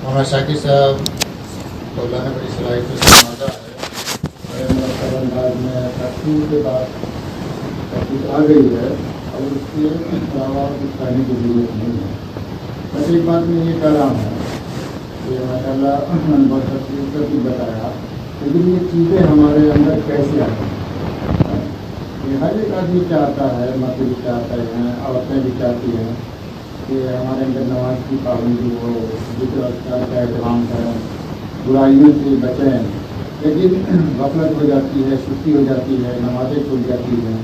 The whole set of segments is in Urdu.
مولانا شاکر صاحب تو اللہ نے بڑی صلاحیتوں سے نوازا ہے، بڑے مرتب انداز میں ترقی کے بعد ترقی آ گئی ہے اور اس کے علاوہ کچھ کرنے کی ضرورت نہیں ہے۔ بس ایک بات میں یہ کہہ رہا ہوں کہ ماشاء اللہ میں نے بہت تفصیل سے بھی بتایا، لیکن یہ چیزیں ہمارے اندر کیسے آتی ہیں؟ یہ ہر ایک آدمی چاہتا ہے، مرد بھی چاہتے ہیں، عورتیں بھی چاہتی ہیں کہ ہمارے اندر نماز کی پابندی ہو، ذکر اذکار کا اہتمام کریں، برائیوں سے بچیں، لیکن غفلت ہو جاتی ہے، سستی ہو جاتی ہے، نمازیں چھوٹ جاتی ہیں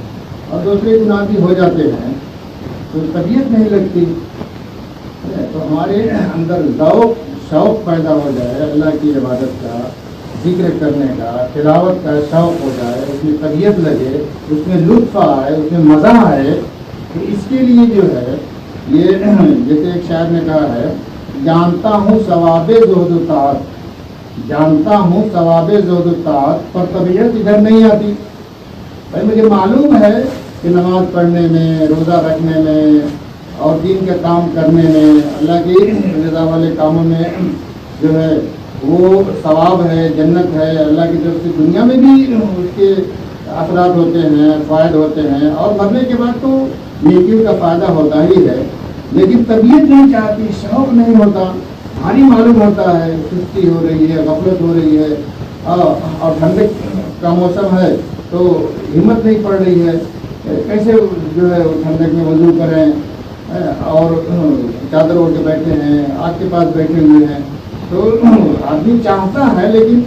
اور دوسرے گناہ بھی ہو جاتے ہیں تو طبیعت نہیں لگتی۔ تو ہمارے اندر ذوق شوق پیدا ہو جائے اللہ کی عبادت کا، ذکر کرنے کا، تلاوت کا شوق ہو جائے، اس میں طبیعت لگے، اس میں لطف آئے، اس میں مزہ آئے، تو اس کے لیے جو ہے یہ جیسے ایک شاعر نے کہا ہے، جانتا ہوں ثواب زہد و طاعت، جانتا ہوں ثواب زہد و طاعت، پر طبیعت ادھر نہیں آتی۔ بھائی مجھے معلوم ہے کہ نماز پڑھنے میں، روزہ رکھنے میں اور دین کے کام کرنے میں، اللہ کی رضا والے کاموں میں جو ہے وہ ثواب ہے، جنت ہے، اللہ کی طرف سے دنیا میں بھی اس کے اثرات ہوتے ہیں، فائد ہوتے ہیں، اور مرنے کے بعد تو نیکیوں کا فائدہ ہوتا ہی ہے، لیکن طبیعت نہیں چاہتی، شوق نہیں ہوتا، بھاری معلوم ہوتا ہے، سستی ہو رہی ہے، غفلت ہو رہی ہے، اور ٹھنڈک کا موسم ہے تو ہمت نہیں پڑ رہی ہے، کیسے جو ہے ٹھنڈک میں وضو کریں، اور چادر اوڑھ کے بیٹھے ہیں، آگ کے پاس بیٹھے ہوئے ہیں، تو آدمی چاہتا ہے لیکن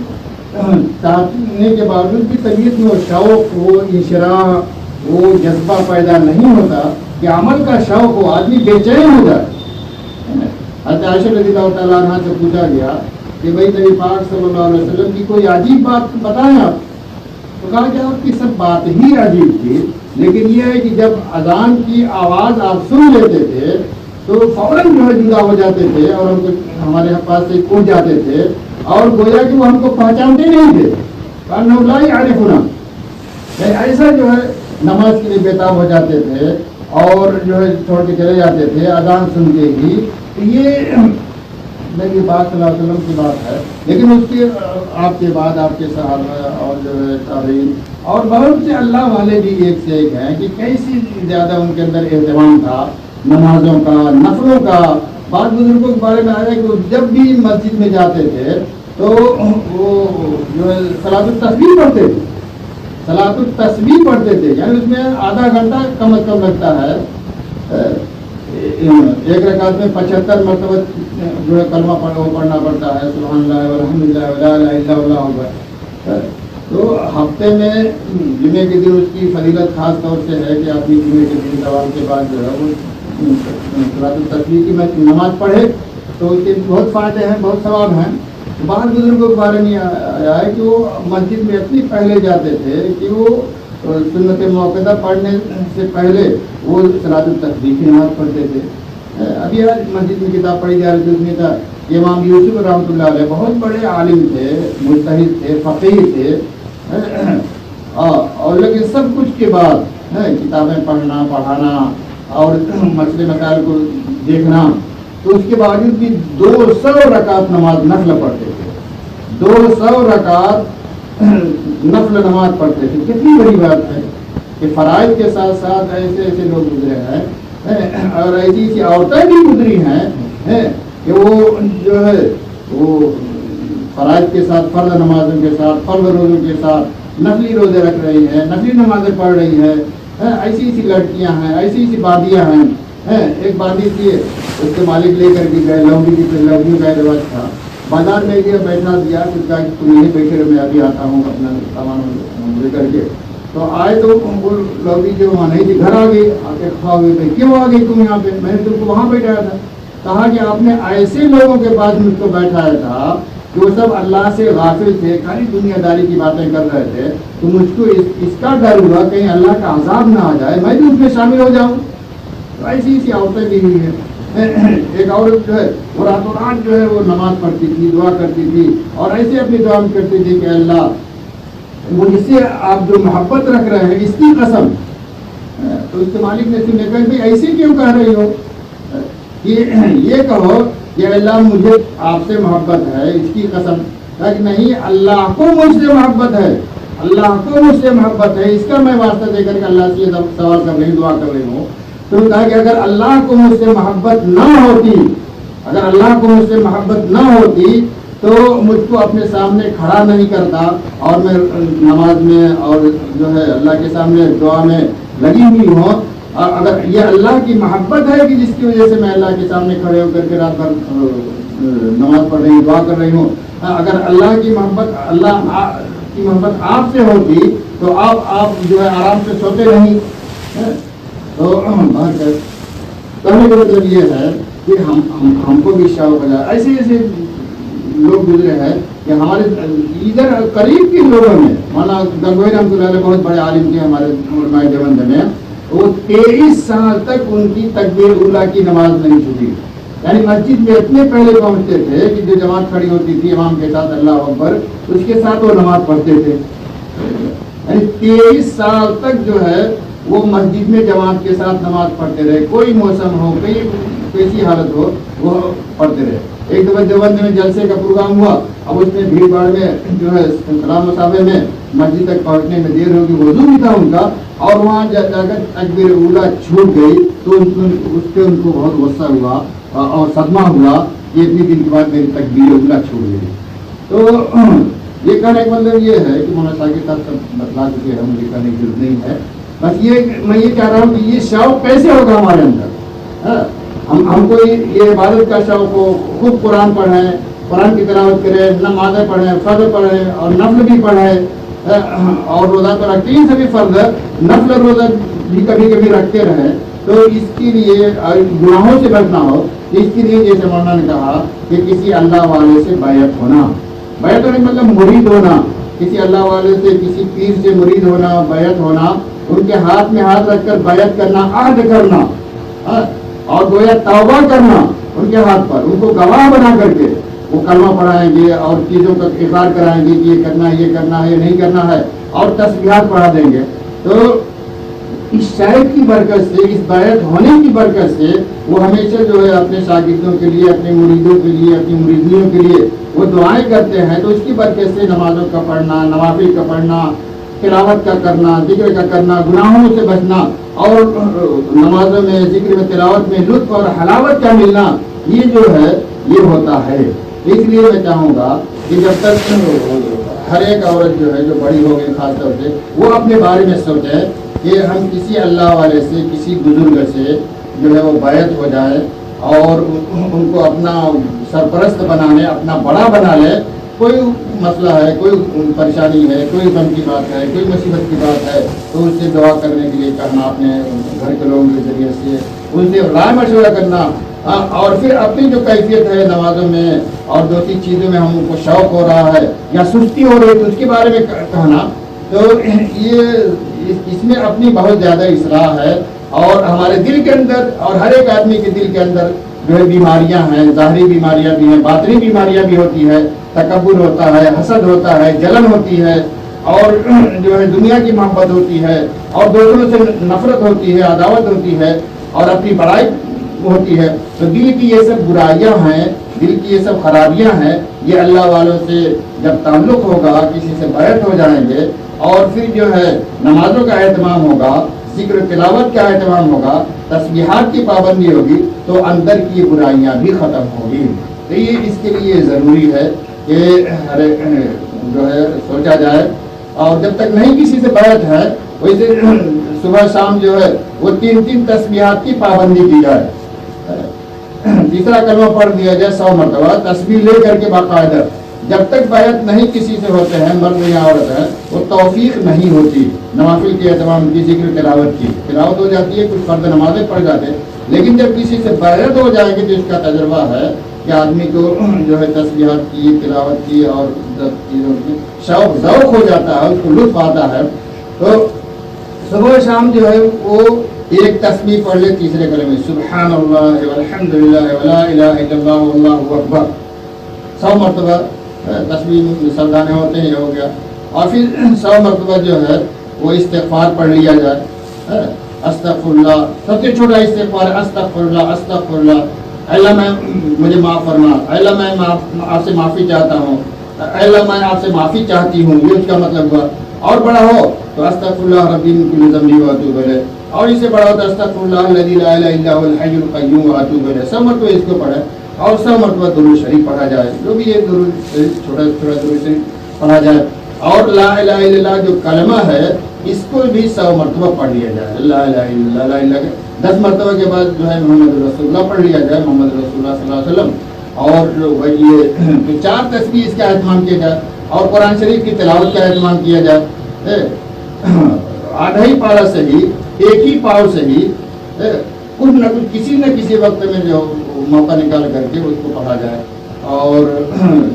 چاہنے کے باوجود بھی طبیعت میں وہ شوق، وہ انشراح، وہ جذبہ پیدا نہیں ہوتا کہ عمل کا شوق ہو، آدمی بے چین ہو جائے۔ حضرت عائشہ رضی اللہ تعالیٰ عنہ سے پوچھا گیا کہ بھائی نبی پاک صلی اللہ علیہ وسلم کی کوئی عجیب بات بتائیں آپ، تو کہا کہ آپ کی سب بات ہی عجیب تھی، لیکن یہ ہے کہ جب اذان کی آواز آپ سن لیتے تھے تو فوراً جو ہے جدا ہو جاتے تھے اور ہم کو ہمارے پاس سے اٹھ جاتے تھے اور گویا کہ وہ ہم کو پہچانتے نہیں تھے، کانہم لا یعرفونا، ایسا جو ہے نماز کے لیے بےتاب ہو جاتے تھے اور جو ہے چھوڑ کے چلے جاتے تھے اذان سن کے ہی۔ تو یہ نبی پاک صلی اللہ علیہ وسلم کی بات ہے، لیکن اس کے آپ کے بعد آپ کے صحابہ اور جو ہے تابعین اور بہت سے اللہ والے بھی ایک سے ایک ہیں کہ کیسی زیادہ ان کے اندر اہتمام تھا نمازوں کا، نفلوں کا۔ بعض بزرگوں کے بارے میں آیا کہ وہ جب بھی مسجد میں جاتے تھے تو وہ جو ہے صلاۃ التسبیح پڑھتے تھے، صلاۃ التسبیح پڑھتے تھے، یعنی اس میں آدھا گھنٹہ کم از کم لگتا ہے، ایک رکعت میں 75 مرتبہ جو ہے کلمہ پڑھنا پڑتا ہے، سبحان اللہ والحمد للہ ولا الہ الا اللہ اکبر۔ تو ہفتے میں جمعے کے دن اس کی فضیلت خاص طور سے ہے کہ آدمی جمعے کے دن سوال کے بعد جو ہے وہ صلاۃ التسبیح کی نماز پڑھے تو اس کے بہت فائدے ہیں، بہت ثواب ہیں۔ بعض بزرگوں کے بارے میں آیا ہے کہ وہ مسجد میں اتنی پہلے جاتے تھے کہ وہ سنت موقدہ پڑھنے سے پہلے وہ صلاۃ التسبیح کی نماز پڑھتے تھے۔ ابھی آج مسجد میں کتاب پڑھی جا رہی تھی، اس میں تھا امام یوسف رحمۃ اللہ علیہ بہت بڑے عالم تھے، مجتہد تھے، فقیہ تھے، اور لیکن سب کچھ کے بعد کتابیں پڑھنا، پڑھانا اور مسئلے مسائل کو دیکھنا، تو اس کے باوجود بھی 200 رکعت نماز نفل پڑھتے تھے، 200 رکعت نفل نماز پڑھتے تھے۔ کتنی بڑی بات ہے کہ فرائض کے ساتھ ساتھ ایسے ایسے لوگ گزرے ہیں اور ایسی ایسی عورتیں بھی گزری ہیں کہ وہ جو ہے وہ فرائض کے ساتھ، فرض نمازوں کے ساتھ، فرض روزوں کے ساتھ نفلی روزے رکھ رہی ہیں، نفلی نمازیں پڑھ رہی ہیں، ایسی ایسی لڑکیاں ہیں، ایسی ایسی بادیاں ہیں۔ ایک بادی تھی، اس کے مالک لے کر کے گئے، لوڈیوں کا رواج تھا، بازار میں گیا، بیٹھا دیا، کچھ کہا کہ تم یہیں بیٹھے رہو، میں ابھی آتا ہوں اپنا سامان لے کر کے۔ تو آئے تو وہ لوڈی جو وہاں نہیں تھی، گھر آ گئی، آ کے کھا ہوئے، بھائی کیوں آ گئی تم یہاں پہ؟ میں نے تم کو وہاں بیٹھایا تھا۔ کہا کہ آپ نے ایسے لوگوں کے پاس مجھ کو بیٹھایا تھا کہ وہ سب اللہ سے غافل تھے، خالی دنیا داری کی باتیں کر رہے تھے، تو مجھ کو اس کا ڈر ہوا کہیں اللہ کا عذاب نہ آ جائے، میں بھی اس میں شامل ہو جاؤں۔ تو ایسی ایسی عورتیں بھی ہوئی ہیں۔ ایک عورت جو ہے وہ راتوں رات جو ہے وہ نماز پڑھتی تھی، دعا کرتی تھی، اور ایسے اپنی دعا میں کرتی تھی کہ اللہ مجھ سے آپ جو محبت رکھ رہے ہیں اس کی قسم۔ تو اس کے مالک نے سنے کہا بھائی ایسے کیوں کہہ رہی ہو؟ یہ کہو کہ اللہ مجھے آپ سے محبت ہے، اس کی قسم کہ نہیں، اللہ کو مجھ سے محبت ہے، اللہ کو مجھ سے محبت ہے، اس کا میں واسطہ دے کر کے اللہ سے یہ سوال کر رہی ہوں، دعا کر رہی ہوں۔ تو کہا کہ اگر اللہ کو مجھ سے محبت نہ ہوتی، اگر اللہ کو مجھ سے محبت نہ ہوتی تو مجھ کو اپنے سامنے کھڑا نہیں کرتا، اور میں نماز میں اور جو ہے اللہ کے سامنے دعا میں لگی ہوئی ہوں۔ اور اگر یہ اللہ کی محبت ہے کہ جس کی وجہ سے میں اللہ کے سامنے کھڑے ہو کر کے رات بھر نماز پڑھ رہی ہوں، دعا کر رہی ہوں، اگر اللہ کی محبت، اللہ کی محبت آپ سے ہوتی تو آپ جو ہے آرام سے سوتے نہیں۔ تو کہنے کا مطلب یہ ہے کہ ہم کو بھی شوق ہے، ایسے ایسے لوگ گزرے ہیں کہ ہمارے ادھر قریب کے لوگوں میں، مولانا گنگوئی رحمۃ اللہ علیہ بہت بڑے عالم تھے ہمارے علماء دیوبند میں، وہ 23 سال تک ان کی تکبیر اولیٰ کی نماز نہیں چھوٹی، یعنی مسجد میں اتنے پہلے پہنچتے تھے کہ جو جماعت کھڑی ہوتی تھی امام کے ساتھ اللہ اکبر، اس کے ساتھ وہ نماز پڑھتے تھے، یعنی 23 سال تک جو ہے وہ مسجد میں جماعت کے ساتھ نماز پڑھتے رہے، کوئی موسم ہو، کوئی کیسی حالت ہو، وہ پڑھتے رہے۔ ایک دفعہ دیوبند میں جلسے کا پروگرام ہوا، اب اس میں بھیڑ بھاڑ میں جو ہے سلام مسافے میں مسجد تک پہنچنے میں دیر ہوگی، وضو بھی تھا ان کا، اور وہاں جا کر تکبیر اولیٰ چھوٹ گئی تو اس پہ ان کو بہت غصہ ہوا اور صدمہ ہوا کہ اتنی دن کے بعد میری تکبیر اولیٰ چھوٹ گئی۔ تو یہ کہنے کا مطلب یہ ہے کہ مولانا صاحب کے ساتھ بتلا چکے ہیں، مجھے کہنے کی ضرورت نہیں ہے، بس یہ میں یہ کہہ رہا ہوں کہ یہ شوق کیسے ہوگا ہمارے اندر، ہم کو یہ عبادت کا شوق ہو، خوب قرآن پڑھیں، قرآن کی تلاوت کریں، نمازیں پڑھیں، فرض پڑھیں اور نفل بھی پڑھیں، اور روزہ تو رکھتے ہی سبھی فرض ہے، نفل روزہ بھی کبھی کبھی رکھتے رہیں، تو اس کے لیے گناہوں سے بچنا ہو، اس کے لیے جیسے مولانا نے کہا کہ کسی اللہ والے سے بیعت ہونا، بیعت ہونے مطلب مرید ہونا، کسی اللہ والے سے، کسی پیر سے مرید ہونا، بیعت ہونا، ان کے ہاتھ میں ہاتھ رکھ کر بیعت کرنا، عہد کرنا، اور گویا توبہ کرنا ان کے ہاتھ پر، ان کو گواہ بنا کر کے وہ کلمہ پڑھائیں گے اور چیزوں کا اقرار کرائیں گے کہ یہ کرنا ہے، یہ کرنا ہے، یہ نہیں کرنا ہے، اور تسبیحات پڑھا دیں گے۔ تو اس شاید کی برکت سے، اس بیعت ہونے کی برکت سے وہ ہمیشہ جو ہے اپنے شاگردوں کے لیے، اپنے مریدوں کے لیے، اپنی مریدیوں کے لیے وہ دعائیں کرتے ہیں، تو اس کی برکت سے نمازوں کا پڑھنا، نوافل کا پڑھنا، تلاوت کا کرنا، ذکر کا کرنا، گناہوں سے بچنا، اور نمازوں میں، ذکر میں، تلاوت میں لطف اور حلاوت کا ملنا، یہ جو ہے یہ ہوتا ہے۔ اس لیے میں چاہوں گا کہ جب تک ہر ایک عورت جو ہے جو بڑی ہو گئی خاص طور سے، وہ اپنے بارے میں سوچے کہ ہم کسی اللہ والے سے، کسی بزرگ سے جو ہے وہ بیعت ہو جائے اور ان کو اپنا سرپرست بنا لے، اپنا بڑا بنا لے۔ کوئی مسئلہ ہے، کوئی پریشانی ہے، کوئی غم کی بات ہے، کوئی مصیبت کی بات ہے، تو اس سے دعا کرنے کے لیے کہنا، اپنے گھر کے لوگوں کے ذریعے سے ان سے رائے مشورہ کرنا، اور پھر اپنی جو کیفیت ہے نمازوں میں اور دوسری چیزوں میں ہم کو شوق ہو رہا ہے یا سستی ہو رہی ہے تو اس کے بارے میں کہنا، تو یہ اس میں اپنی بہت زیادہ اصلاح ہے۔ اور ہمارے دل کے اندر اور ہر ایک آدمی کے دل کے اندر جو ہے بیماریاں ہیں، ظاہری بیماریاں بھی ہیں، باطنی بیماریاں بھی ہوتی ہے، تکبر ہوتا ہے، حسد ہوتا ہے، جلن ہوتی ہے، اور جو ہے دنیا کی محبت ہوتی ہے، اور دوسروں سے نفرت ہوتی ہے، عداوت ہوتی ہے، اور اپنی بڑائی ہوتی ہے۔ تو دل کی یہ سب برائیاں ہیں، دل کی یہ سب خرابیاں ہیں، یہ اللہ والوں سے جب تعلق ہوگا، کسی سے بیعت ہو جائیں گے، اور پھر جو ہے نمازوں کا اہتمام ہوگا، ذکر تلاوت کا اہتمام ہوگا، تسبیحات کی پابندی ہوگی، تو اندر کی برائیاں بھی ختم ہوگی۔ تو یہ اس کے لیے ضروری ہے کہ ہر جو ہے سوچا جائے، اور جب تک نہیں کسی سے بیعت ہے ویسے صبح شام جو ہے وہ 3 تسبیحات کی پابندی کی جائے، تیسرا کلمہ پڑھ دیا جائے 100 مرتبہ، تسبیح لے کر کے باقاعدہ۔ جب تک بیعت نہیں کسی سے ہوتے ہیں، مرد یا عورت ہے، وہ توفیق نہیں ہوتی نوافل کے اہتمام کی، ذکر تلاوت کی، تلاوت ہو جاتی ہے، کچھ فرض نمازیں پڑھ جاتے ہیں، لیکن جب کسی سے بیعت ہو جائے گی تو اس کا تجربہ ہے کہ آدمی کو جو ہے تسبیحات کی، تلاوت کی اور چیزوں کی شوق ذوق ہو جاتا ہے، اس کو لطف آتا ہے۔ تو صبح شام جو ہے وہ ایک تسبیح پڑھ لے، تیسرے کلمے سبحان اللہ والحمدللہ ولا الہ الا اللہ واللہ اکبر 100 مرتبہ تسبیح سردانے ہوتے ہیں، یہ ہو گیا۔ اور پھر 100 مرتبہ جو ہے وہ استغفار پڑھ لیا جائے، استغفر اللہ، سب سے چھوٹا استغفار استغفر اللہ، استغفر اللہ، اے اللہ میں مجھے معاف فرما، اے اللہ میں آپ سے معافی چاہتا ہوں، اے اللہ میں آپ سے معافی چاہتی ہوں، یہ اس کا مطلب ہوا۔ اور بڑا ہو تو استغفر اللہ ربی من کل ذنب واتوب الیہ، اور اس سے بڑا ہوتا ہے استغفر اللہ الذی لا الہ الا هو الحی القیوم واتوب الیہ۔ 100 مرتبہ اس کو پڑھے اور 100 مرتبہ درود شریف پڑھا جائے، جو بھی یہ درود شریف چھوٹا درود شریف پڑھا جائے، اور لا الہ الا اللہ جو کلمہ ہے اس کو بھی 100 مرتبہ پڑھ لیا جائے۔ لا الہ الا اللہ، لا الہ کے 10 مرتبہ کے بعد جو ہے محمد رسول اللہ پڑھ لیا جائے، محمد رسول اللہ صلی اللہ علیہ وسلم، اور یہ 4 تسبیح اس کا اہتمام کیا جائے، اور قرآن شریف کی تلاوت کا اہتمام کیا جائے، آدھا ہی پارا صحیح، ایک ہی پاؤ صحیح، کچھ نہ کچھ کسی نہ کسی وقت میں جو موقع نکال کر کے اس کو پڑھا جائے، اور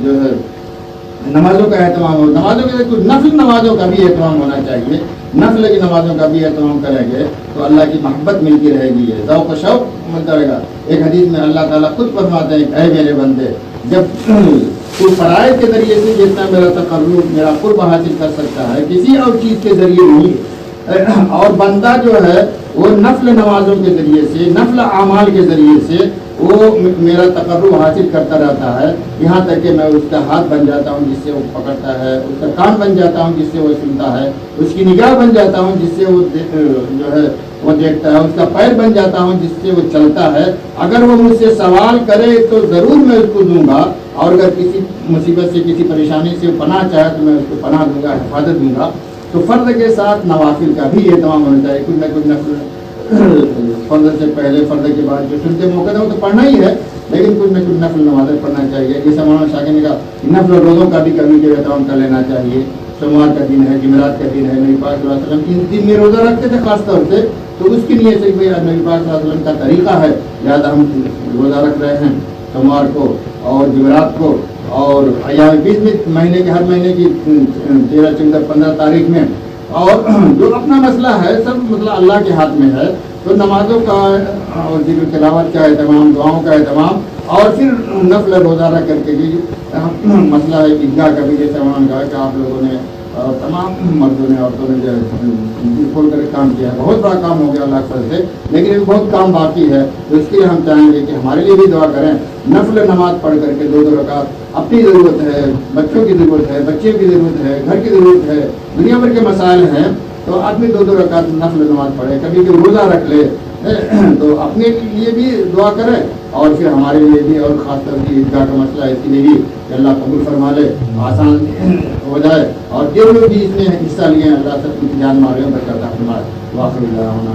جو ہے نمازوں کا اہتمام ہو، نمازوں کے کچھ نفل نمازوں کا بھی اہتمام ہونا چاہیے، نفل کی نمازوں کا بھی اہتمام کریں گے تو اللہ کی محبت ملتی رہے گی، ہے ذوق و شوق ملتا رہے گا۔ ایک حدیث میں اللہ تعالیٰ خود فرماتے ہیں کہ اے میرے بندے، جب تو فرائض کے ذریعے سے جتنا میرا تقرب، میرا قرب حاصل کر سکتا ہے، کسی اور چیز کے ذریعے نہیں، اور بندہ جو ہے وہ نفل نمازوں کے ذریعے سے، نفل اعمال کے ذریعے سے وہ میرا تقرب حاصل کرتا رہتا ہے، یہاں تک کہ میں اس کا ہاتھ بن جاتا ہوں جس سے وہ پکڑتا ہے، اس کا کان بن جاتا ہوں جس سے وہ سنتا ہے، اس کی نگاہ بن جاتا ہوں جس سے وہ جو ہے وہ دیکھتا ہے، اس کا پیر بن جاتا ہوں جس سے وہ چلتا ہے۔ اگر وہ مجھ سے سوال کرے تو ضرور میں اس کو دوں گا، اور اگر کسی مصیبت سے، کسی پریشانی سے پناہ چاہے تو میں اس کو پناہ دوں گا، حفاظت دوں گا۔ تو فرض کے ساتھ نوافل کا بھی اہتمام ہونا چاہیے، کچھ نہ کچھ نفل، فرض سے پہلے، فرض کے بعد جو سنتے موقع ہو تو پڑھنا ہی ہے، لیکن کچھ نہ کچھ نفل نمازیں پڑھنا چاہیے۔ جیسے مولانا شاکر نے کہا نفل روزوں کا بھی کبھی کے اہتمام کر لینا چاہیے، سوموار کا دن ہے، جمعرات کا دن ہے، نبی پاک صلی اللہ علیہ وسلم ان دن میں روزہ رکھتے تھے خاص طور سے، تو اس کی نیت سے کہ نبی پاک صلی اللہ علیہ وسلم کا طریقہ ہے، لہٰذا ہم روزہ رکھ رہے ہیں سوموار کو اور جمعرات کو، اور ایام بیچ میں مہینے کے، ہر مہینے کی 13، 14، 15 تاریخ میں، اور جو اپنا مسئلہ ہے سب مسئلہ اللہ کے ہاتھ میں ہے۔ تو نمازوں کا اور ذکر تلاوت کا اہتمام، دعاؤں کا اہتمام، اور پھر نفل روزہ رکھ کر کے بھی مسئلہ ہے عیدگاہ کا بھی، جیسے انہوں نے کہا کہ آپ لوگوں نے اور تمام مردوں نے، عورتوں نے جو ہے کھول کر کام کیا ہے، بہت بڑا کام ہو گیا اللہ کے فضل سے، لیکن ابھی بہت کام باقی ہے۔ تو اس کے لیے ہم چاہیں گے کہ ہمارے لیے بھی دعا کریں، نفل نماز پڑھ کر کے 2 رکعت، اپنی ضرورت ہے، بچوں کی ضرورت ہے، بچے کی ضرورت ہے، گھر کی ضرورت ہے، دنیا بھر کے مسائل ہیں، تو آدمی 2 رکعت نفل نماز پڑھے، کبھی بھی روزہ رکھ لے، تو اپنے لیے بھی دعا کریں اور پھر ہمارے لیے بھی، اور خاص طور سے عیدگاہ کا مسئلہ ہے اس کے لیے بھی کہ اللہ قبول فرما لے، آسان ہو جائے، اور جو لوگ بھی اس میں حصہ لیے ہیں اللہ سب کی جان مارے بچہ فرمائے۔ واخر دعوانا